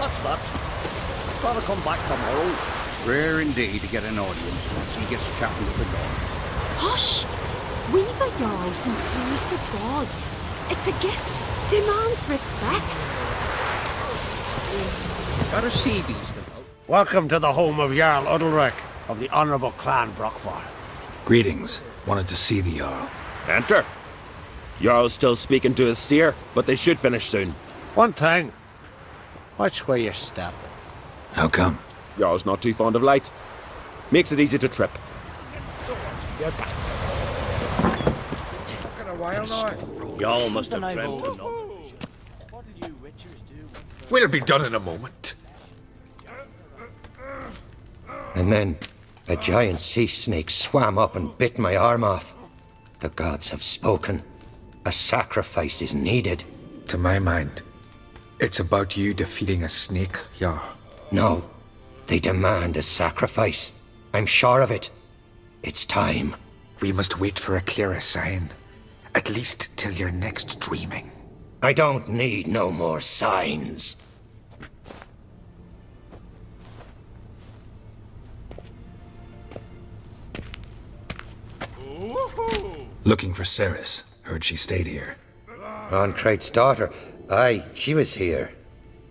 What's that? Gotta come back tomorrow. Rare indeed to get an audience once he gets chatting with the gods. Hush! We've a Jarl who hears the gods. It's a gift. Demands respect. Got a sea beast about. Welcome to the home of Jarl Udalric of the Honourable Clan Brockvar. Greetings. Wanted to see the Jarl. Enter. Jarl's still speaking to his seer, but they should finish soon. One thing. Watch where you step. How come? Jarl's not too fond of light. Makes it easy to trip. Y'all must have dreamt of nothing. We'll be done in a moment. And then a giant sea snake swam up and bit my arm off. The gods have spoken. A sacrifice is needed. To my mind, it's about you defeating a snake, Jarl. No, they demand a sacrifice. I'm sure of it. It's time. We must wait for a clearer sign. At least till your next dreaming. I don't need no more signs. Looking for Ceres. Heard she stayed here. Oncrate's daughter. Aye, she was here.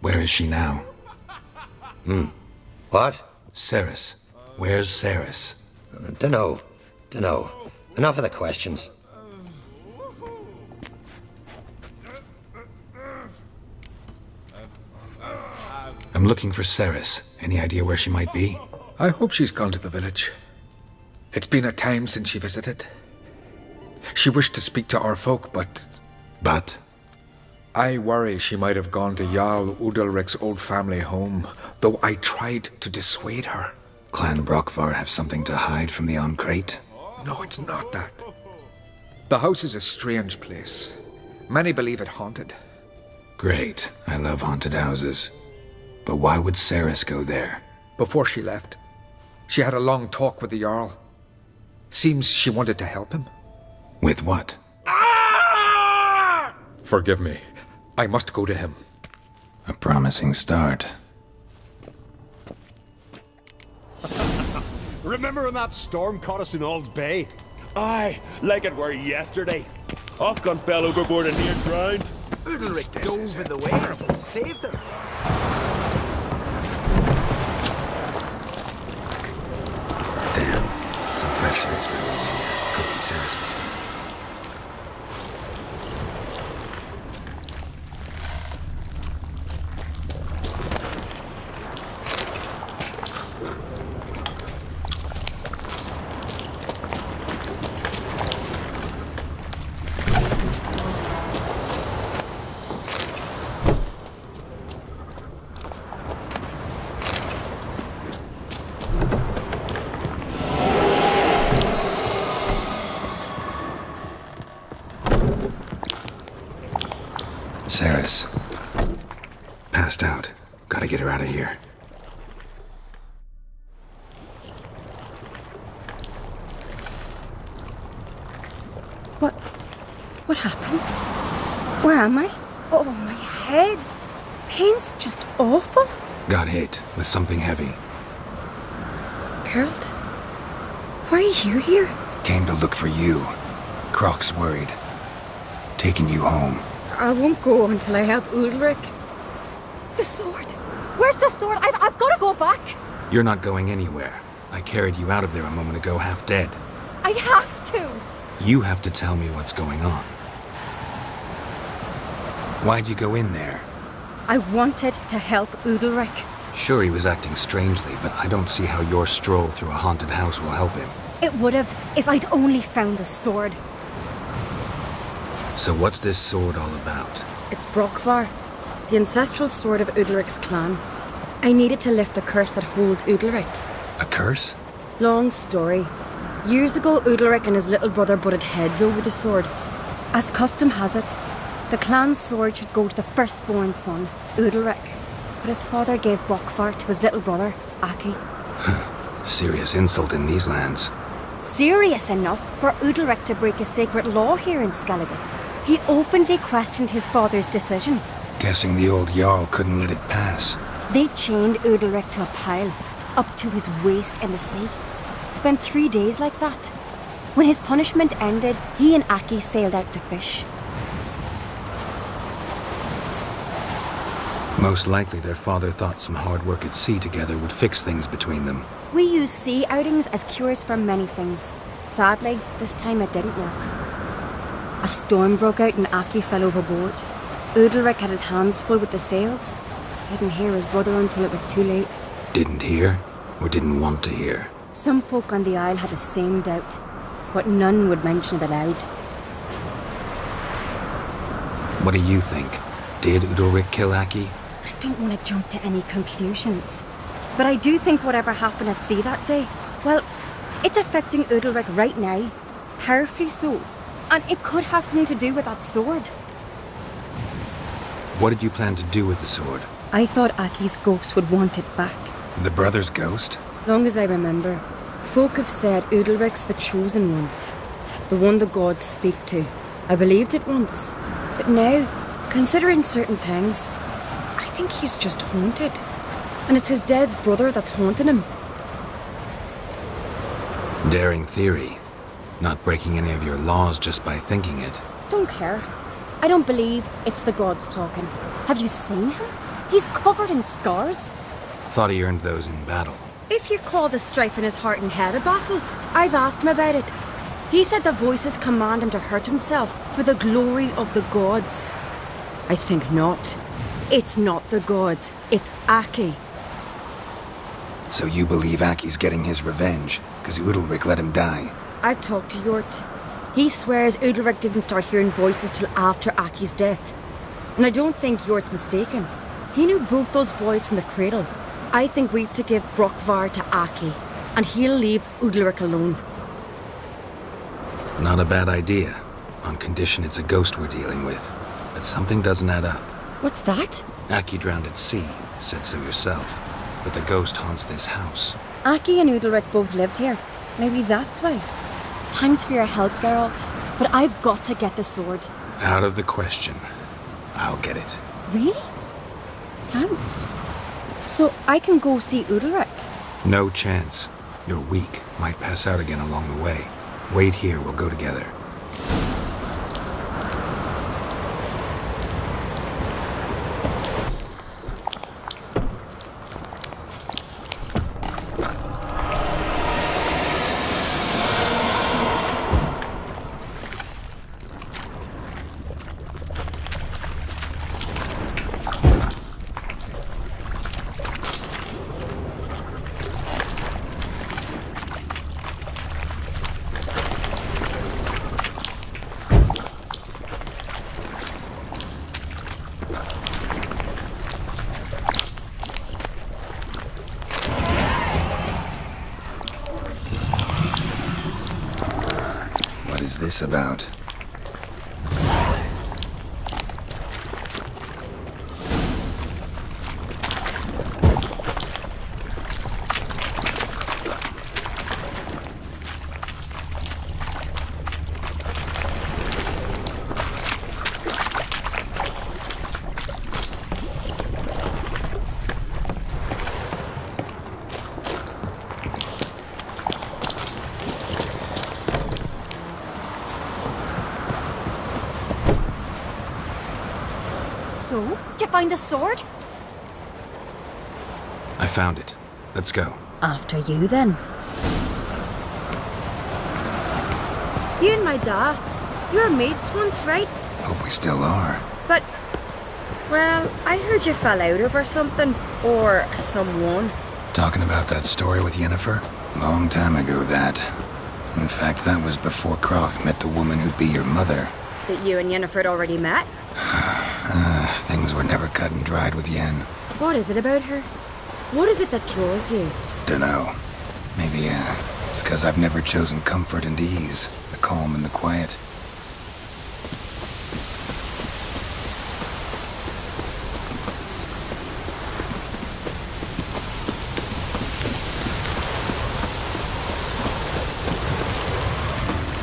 Where is she now? What? Ceres. Where's Ceres? Dunno. Enough of the questions. I'm looking for Ceres. Any idea where she might be? I hope she's gone to the village. It's been a time since she visited. She wished to speak to our folk, but... But? I worry she might have gone to Jarl Udalric's old family home, though I tried to dissuade her. Clan Brockvar have something to hide from the Oncrate? No, it's not that. The house is a strange place. Many believe it haunted. Great. I love haunted houses. But why would Ceres go there? Before she left, she had a long talk with the Jarl. Seems she wanted to help him. With what? Forgive me. I must go to him. A promising start. Remember when that storm caught us in Ald's Bay? Aye, like it were yesterday. Ofcon fell overboard and near drowned. Udalric dove in the waves and saved them. Damn. Suppressors levels here. Could be Ceres's. Ceres. Passed out. Gotta get her out of here. What happened? Where am I? Oh, my head. Pain's just awful. Got hit with something heavy. Geralt? Why are you here? Came to look for you. Croc's worried. Taking you home. I won't go until I help Udalric. The sword! Where's the sword? I've got to go back. You're not going anywhere. I carried you out of there a moment ago half dead. I have to. You have to tell me what's going on. Why'd you go in there? I wanted to help Udalric. Sure, he was acting strangely, but I don't see how your stroll through a haunted house will help him. It would have if I'd only found the sword. So what's this sword all about? It's Brockvar, the ancestral sword of Udalric's clan. I needed to lift the curse that holds Udalric. A curse? Long story. Years ago, Udalric and his little brother butted heads over the sword. As custom has it, the clan's sword should go to the firstborn son, Udalric. But his father gave Brockvar to his little brother, Aki. Serious insult in these lands. Serious enough for Udalric to break a sacred law here in Skellige. He openly questioned his father's decision. Guessing the old Jarl couldn't let it pass. They chained Udalric to a pile, up to his waist in the sea. Spent 3 days like that. When his punishment ended, he and Aki sailed out to fish. Most likely their father thought some hard work at sea together would fix things between them. We use sea outings as cures for many things. Sadly, this time it didn't work. A storm broke out and Aki fell overboard. Udalric had his hands full with the sails. Didn't hear his brother until it was too late. Didn't hear, or didn't want to hear? Some folk on the isle had the same doubt, but none would mention it aloud. What do you think? Did Udalric kill Aki? I don't want to jump to any conclusions, but I do think whatever happened at sea that day, well, it's affecting Udalric right now, powerfully so, and it could have something to do with that sword. What did you plan to do with the sword? I thought Aki's ghost would want it back. The brother's ghost? Long as I remember, folk have said Udalric's the chosen one, the one the gods speak to. I believed it once, but now, considering certain things, I think he's just haunted. And it's his dead brother that's haunting him. Daring theory. Not breaking any of your laws just by thinking it. Don't care. I don't believe it's the gods talking. Have you seen him? He's covered in scars. Thought he earned those in battle. If you call the strife in his heart and head a battle, I've asked him about it. He said the voices command him to hurt himself for the glory of the gods. I think not. It's not the gods, it's Aki. So you believe Aki's getting his revenge, because Udalric let him die? I've talked to Yort. He swears Udalric didn't start hearing voices till after Aki's death. And I don't think Yort's mistaken. He knew both those boys from the cradle. I think we've to give Brokvar to Aki, and he'll leave Udalric alone. Not a bad idea, on condition it's a ghost we're dealing with. But something doesn't add up. What's that? Aki drowned at sea, said so yourself. But the ghost haunts this house. Aki and Udalric both lived here. Maybe that's why. Thanks for your help, Geralt. But I've got to get the sword. Out of the question. I'll get it. Really? Thanks. So I can go see Udalric? No chance. You're weak. Might pass out again along the way. Wait here, we'll go together. What is this about? So, did you find the sword? I found it. Let's go. After you, then. You and my dad, you were mates once, right? Hope we still are. But, well, I heard you fell out over something. Or someone. Talking about that story with Yennefer? Long time ago, that. In fact, that was before Croc met the woman who'd be your mother. That you and Yennefer had already met? Things were never cut and dried with Yen. What is it about her? What is it that draws you? Dunno. Maybe, it's 'cause I've never chosen comfort and ease, the calm and the quiet.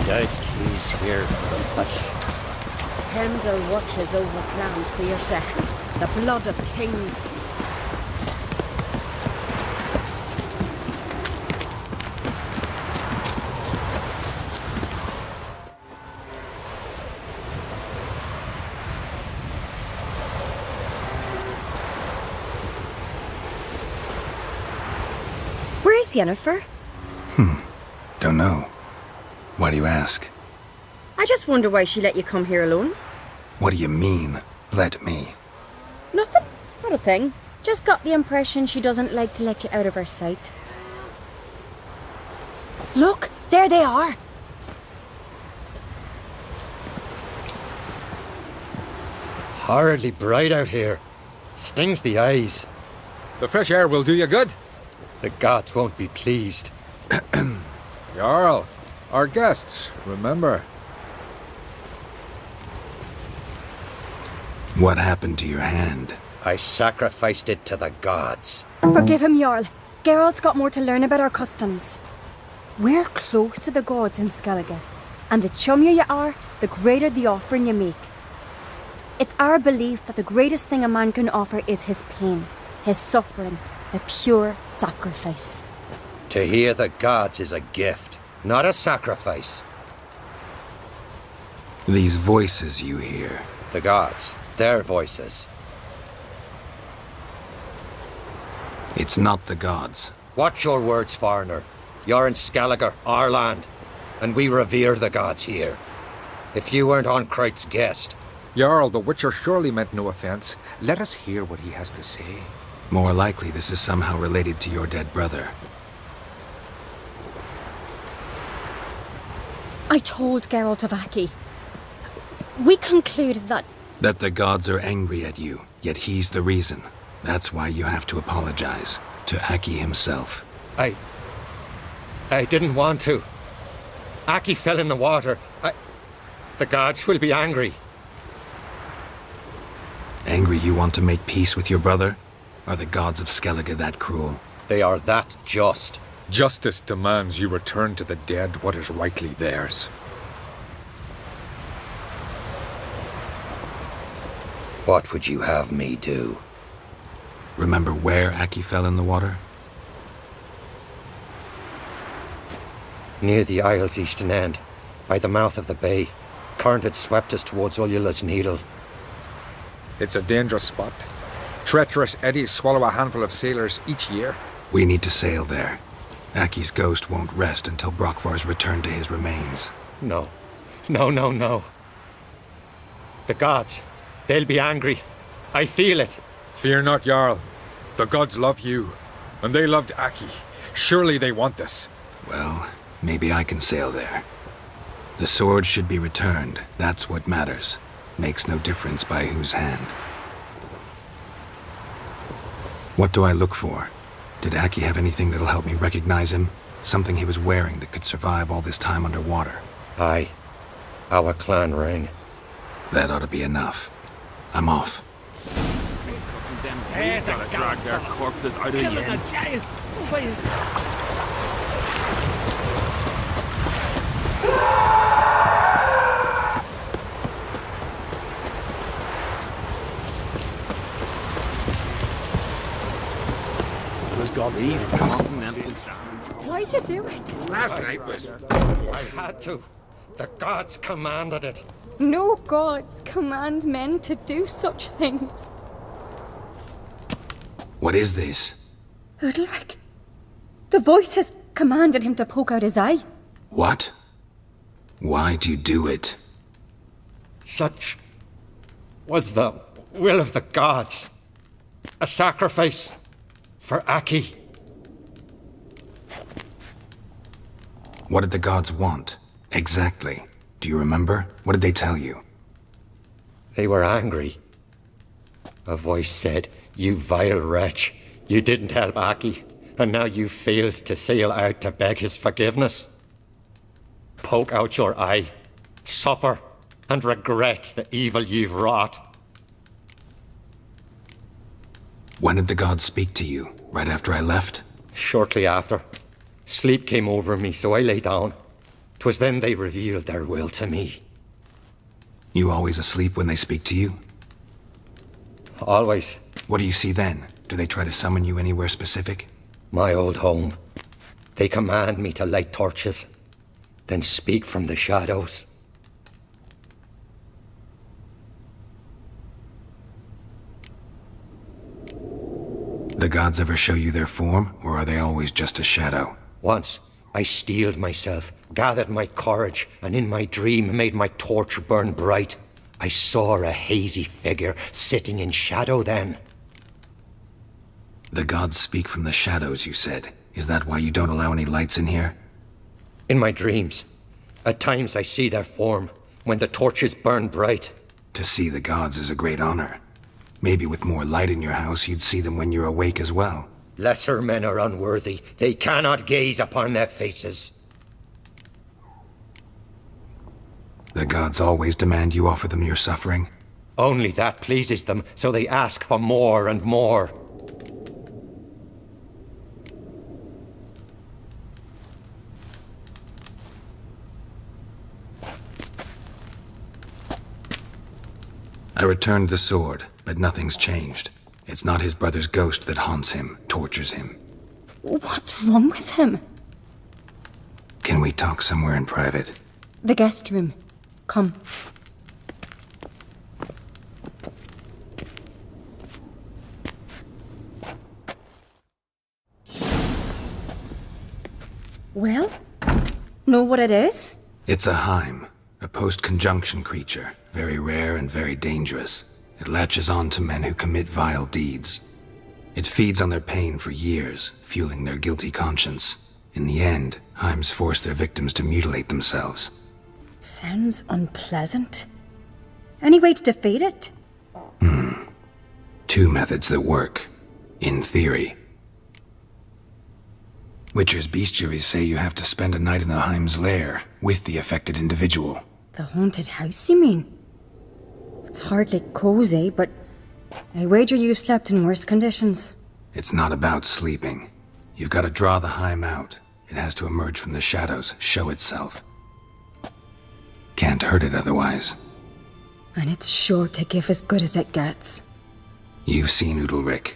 Doubt keys here for the fish. Heimdall watches over Clan Queerset, the blood of kings. Where's Yennefer? Don't know. Why do you ask? I just wonder why she let you come here alone. What do you mean, let me? Nothing. Not a thing. Just got the impression she doesn't like to let you out of her sight. Look, there they are. Horridly bright out here. Stings the eyes. The fresh air will do you good. The gods won't be pleased. Jarl, our guests, remember. What happened to your hand? I sacrificed it to the gods. Forgive him, Jarl. Geralt's got more to learn about our customs. We're close to the gods in Skellige, and the chummier you are, the greater the offering you make. It's our belief that the greatest thing a man can offer is his pain, his suffering, the pure sacrifice. To hear the gods is a gift, not a sacrifice. These voices you hear. The gods, their voices. It's not the gods. Watch your words, foreigner. You're in Skellige, our land, and we revere the gods here. If you weren't Onkreit's guest... Jarl, the Witcher surely meant no offense. Let us hear what he has to say. More likely this is somehow related to your dead brother. I told Geralt of Aki. We concluded that... That the gods are angry at you, yet he's the reason. That's why you have to apologize. To Aki himself. I didn't want to. Aki fell in the water. The gods will be angry. Angry you want to make peace with your brother? Are the gods of Skellige that cruel? They are that just. Justice demands you return to the dead what is rightly theirs. What would you have me do? Remember where Aki fell in the water? Near the Isle's eastern end, by the mouth of the bay. Current had swept us towards Ullula's Needle. It's a dangerous spot. Treacherous eddies swallow a handful of sailors each year. We need to sail there. Aki's ghost won't rest until Brokvar's returned to his remains. No. No. The gods, they'll be angry. I feel it. Fear not, Jarl. The gods love you, and they loved Aki. Surely they want this. Well, maybe I can sail there. The sword should be returned. That's what matters. Makes no difference by whose hand. What do I look for? Did Aki have anything that'll help me recognize him? Something he was wearing that could survive all this time underwater? Aye. Our clan ring. That ought to be enough. I'm off. Gotta drag their corpses out of the inn. Got these Continental. Why'd you do it? Last night was... I had to. The gods commanded it. No gods command men to do such things. What is this? Udalric. The voice has commanded him to poke out his eye. What? Why'd you do it? Such was the will of the gods. A sacrifice for Aki. What did the gods want? Exactly. Do you remember? What did they tell you? They were angry. A voice said, "You vile wretch, you didn't help Aki, and now you failed to sail out to beg his forgiveness. Poke out your eye, suffer, and regret the evil you've wrought." When did the gods speak to you? Right after I left? Shortly after. Sleep came over me, so I lay down. 'Twas then they revealed their will to me. You always asleep when they speak to you? Always. What do you see then? Do they try to summon you anywhere specific? My old home. They command me to light torches, then speak from the shadows. The gods ever show you their form, or are they always just a shadow? Once, I steeled myself, gathered my courage, and in my dream made my torch burn bright. I saw a hazy figure sitting in shadow then. The gods speak from the shadows, you said. Is that why you don't allow any lights in here? In my dreams, at times I see their form, when the torches burn bright. To see the gods is a great honor. Maybe with more light in your house, you'd see them when you're awake as well. Lesser men are unworthy. They cannot gaze upon their faces. The gods always demand you offer them your suffering? Only that pleases them, so they ask for more and more. I returned the sword, but nothing's changed. It's not his brother's ghost that haunts him, tortures him. What's wrong with him? Can we talk somewhere in private? The guest room. Come. Well, know what it is? It's a Heim, a post-conjunction creature, very rare and very dangerous. It latches on to men who commit vile deeds. It feeds on their pain for years, fueling their guilty conscience. In the end, Heims force their victims to mutilate themselves. Sounds unpleasant. Any way to defeat it? Two methods that work. In theory. Witcher's bestiaries say you have to spend a night in the Heim's lair with the affected individual. The haunted house, you mean? It's hardly cozy, but I wager you've slept in worse conditions. It's not about sleeping. You've got to draw the Heim out. It has to emerge from the shadows, show itself. Can't hurt it otherwise. And it's sure to give as good as it gets. You've seen Udalric.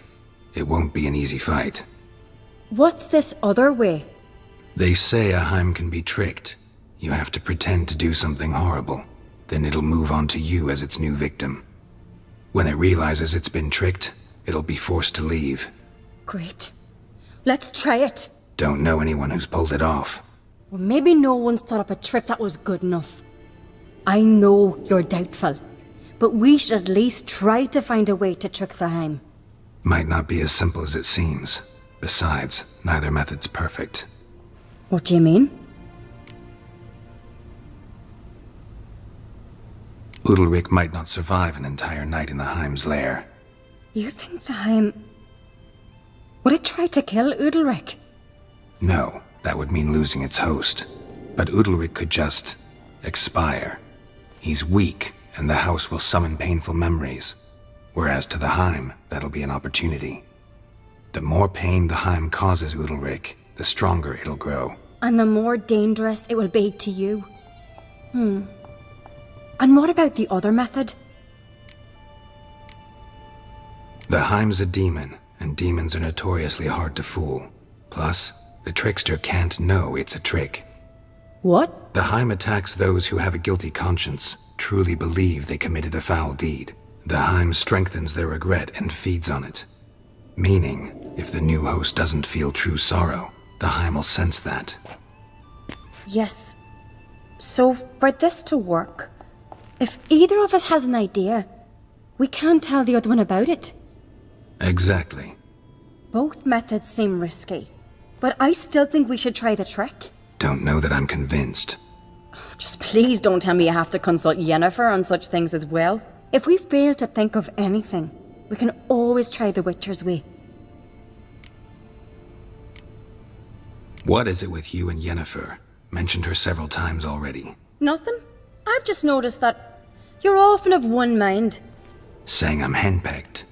It won't be an easy fight. What's this other way? They say a Heim can be tricked. You have to pretend to do something horrible. Then it'll move on to you as its new victim. When it realizes it's been tricked, it'll be forced to leave. Great. Let's try it. Don't know anyone who's pulled it off. Well, maybe no one's thought up a trick that was good enough. I know you're doubtful, but we should at least try to find a way to trick the Heim. Might not be as simple as it seems. Besides, neither method's perfect. What do you mean? Udalric might not survive an entire night in the Heim's lair. You think the Heim... Would it try to kill Udalric? No, that would mean losing its host. But Udalric could just... expire. He's weak, and the house will summon painful memories. Whereas to the Heim, that'll be an opportunity. The more pain the Heim causes Udalric, the stronger it'll grow. And the more dangerous it will be to you. And what about the other method? The Heim's a demon, and demons are notoriously hard to fool. Plus, the trickster can't know it's a trick. What? The Heim attacks those who have a guilty conscience, truly believe they committed a foul deed. The Heim strengthens their regret and feeds on it. Meaning, if the new host doesn't feel true sorrow, the Heim will sense that. Yes. So for this to work, if either of us has an idea, we can't tell the other one about it. Exactly. Both methods seem risky, but I still think we should try the trick. Don't know that I'm convinced. Just please don't tell me you have to consult Yennefer on such things as well. If we fail to think of anything, we can always try the Witcher's way. What is it with you and Yennefer? Mentioned her several times already. Nothing. I've just noticed that you're often of one mind. Saying I'm henpecked.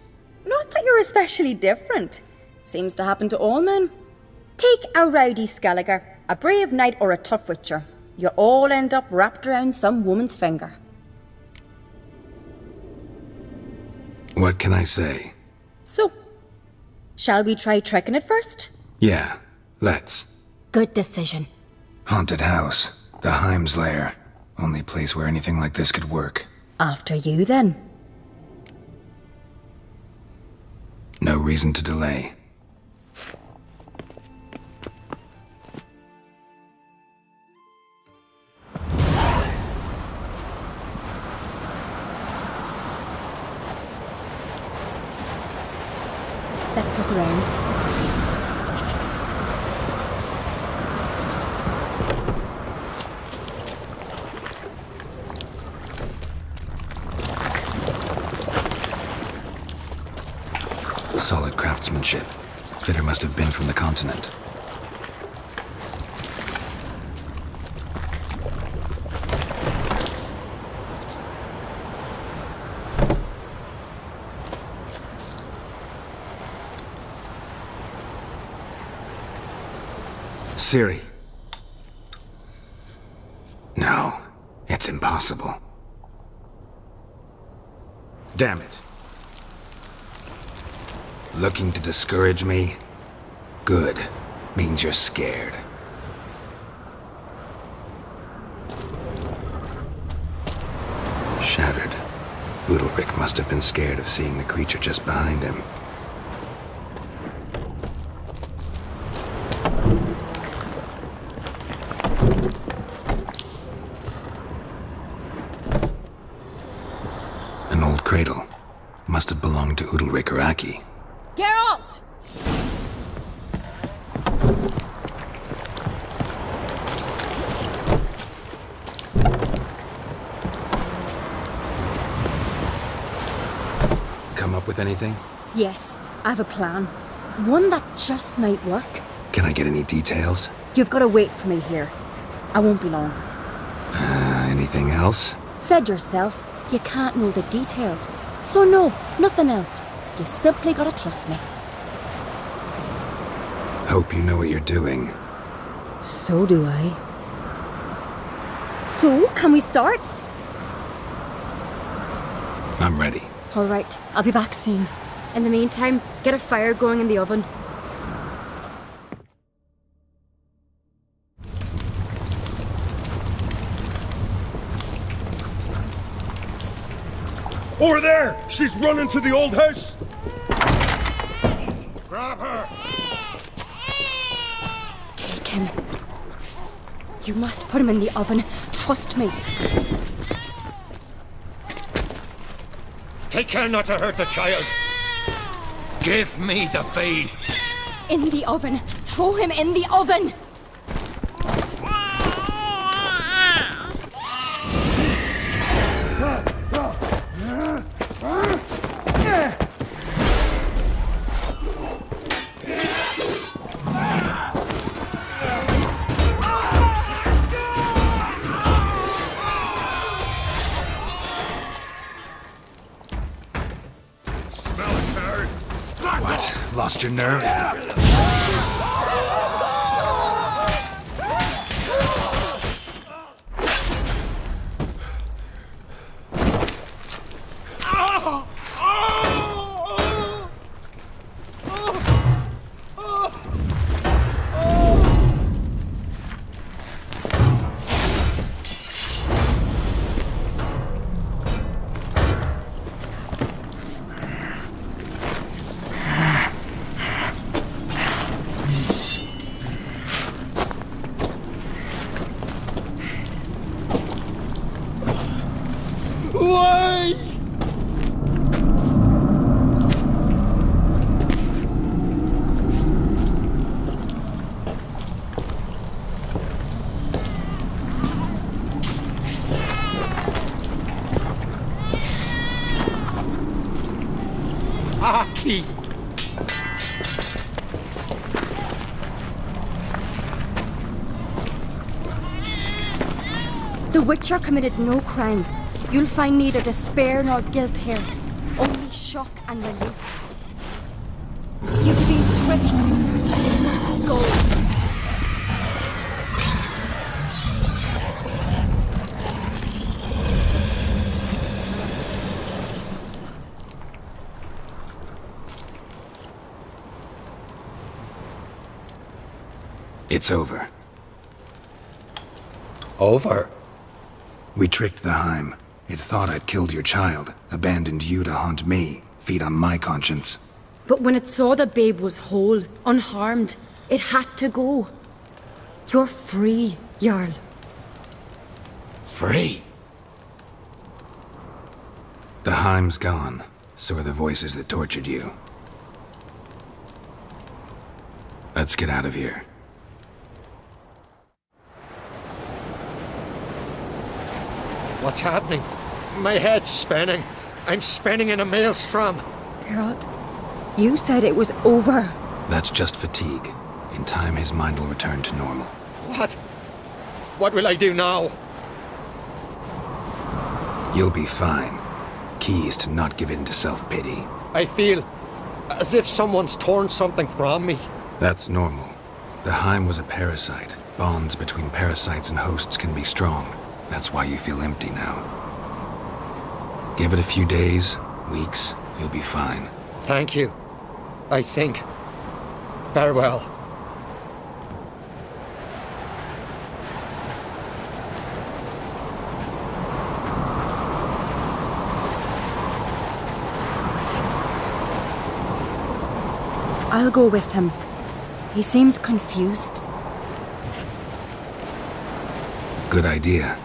Not that you're especially different. Seems to happen to all men. Take a rowdy Skelliger, a brave knight or a tough witcher. You all end up wrapped around some woman's finger. What can I say? So, shall we try tricking it first? Yeah, let's. Good decision. Haunted house. The Heim's lair. Only place where anything like this could work. After you, then. No reason to delay. Let's look around. Solid craftsmanship. Fitter must have been from the continent. Siri. No, it's impossible. Damn it. Looking to discourage me? Good. Means you're scared. Shattered. Udalric must have been scared of seeing the creature just behind him. An old cradle. Must have belonged to Udalric or Aki. Geralt! Come up with anything? Yes, I have a plan. One that just might work. Can I get any details? You've got to wait for me here. I won't be long. Anything else? Said yourself, you can't know the details. So no, nothing else. You simply gotta trust me. Hope you know what you're doing. So do I. So, can we start? I'm ready. All right, I'll be back soon. In the meantime, get a fire going in the oven. Over there! She's running to the old house! Grab her! Take him. You must put him in the oven. Trust me. Take care not to hurt the child. Give me the babe. In the oven. Throw him in the oven. What? Lost your nerve? Aki! The Witcher committed no crime. You'll find neither despair nor guilt here. Only shock and relief. You've been tricked. You must go. It's over. Over? We tricked the Heim. It thought I'd killed your child, abandoned you to haunt me, feed on my conscience. But when it saw the babe was whole, unharmed, it had to go. You're free, Jarl. Free? The Heim's gone, so are the voices that tortured you. Let's get out of here. What's happening? My head's spinning. I'm spinning in a maelstrom. Geralt, you said it was over. That's just fatigue. In time, his mind will return to normal. What? What will I do now? You'll be fine. Key is to not give in to self-pity. I feel as if someone's torn something from me. That's normal. The Heim was a parasite. Bonds between parasites and hosts can be strong. That's why you feel empty now. Give it a few days, weeks, you'll be fine. Thank you. I think. Farewell. I'll go with him. He seems confused. Good idea.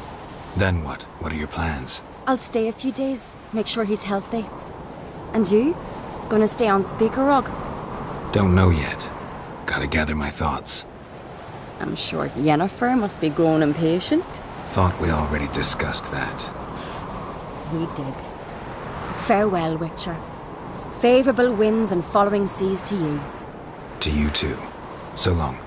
Then what? What are your plans? I'll stay a few days, make sure he's healthy. And you? Gonna stay on Speaker Rog? Don't know yet. Gotta gather my thoughts. I'm sure Yennefer must be growing impatient. Thought we already discussed that. We did. Farewell, Witcher. Favourable winds and following seas to you. To you too. So long.